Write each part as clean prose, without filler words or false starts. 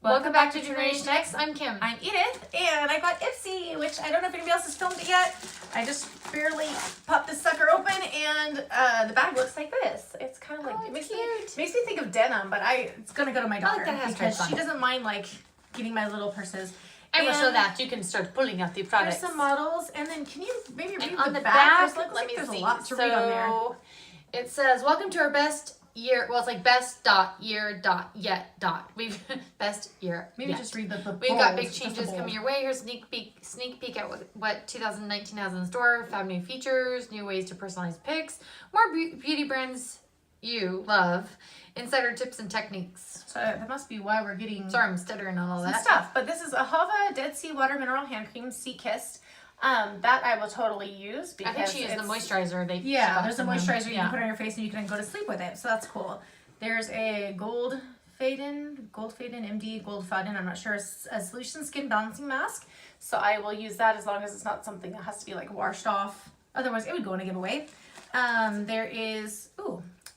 Welcome back to Generation X. I'm Kim. I'm Edith, and I got Ipsy, which I don't know if anybody else has filmed it yet. I just barely popped this sucker open, and the bag looks like this. It's kind of like, it makes me think of denim, but it's gonna go to my daughter because she doesn't mind like getting my little purses. I will show that. You can start pulling out the products. There's some models, and then can you maybe read on the back? There's a lot to read on there. It says, "Welcome to our best year." Well, it's like best year yet. We've best year. Maybe just read the We've got big changes coming your way. Here's a sneak peek at what 2019 has in store. 5 new features, new ways to personalize pics, more beauty brands you love, insider tips and techniques. So that must be why we're getting. Sorry, I'm stuttering on all that stuff. But this is a Hava Dead Sea Water Mineral Hand Cream Sea Kissed. That I will totally use because I think she used the moisturizer. There's a moisturizer you can put on your face and you can go to sleep with it. So that's cool. There's a Gold Faden MD Gold Faden. I'm not sure, a solution skin balancing mask. So I will use that as long as it's not something that has to be like washed off. Otherwise, it would go in a giveaway. There is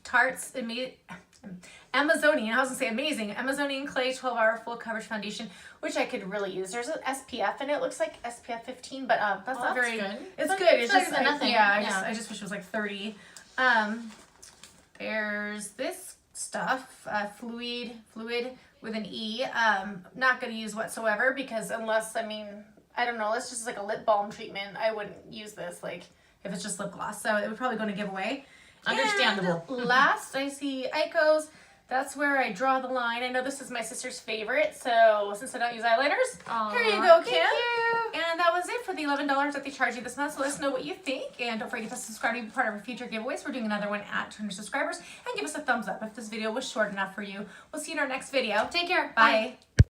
Tarte's Amazonian, I was gonna say amazing, Amazonian Clay 12-hour full coverage foundation, which I could really use. There's an SPF and it looks like SPF 15, but that's not very good. It's good. It's just like, nothing. I just wish it was like 30. There's this stuff, fluid with an E. Not gonna use whatsoever because unless, I don't know, it's just like a lip balm treatment. I wouldn't use this like if it's just lip gloss. So it would probably go in a giveaway. Understandable. And last, I see Ico's. That's where I draw the line. I know this is my sister's favorite, so since I don't use eyeliners, here you go, Kim. Thank you. And that was it for the $11 that they charge you this month. So let us know what you think, and don't forget to subscribe to be part of our future giveaways. We're doing another one at 200 subscribers, and give us a thumbs up if this video was short enough for you. We'll see you in our next video. Take care. Bye. Bye.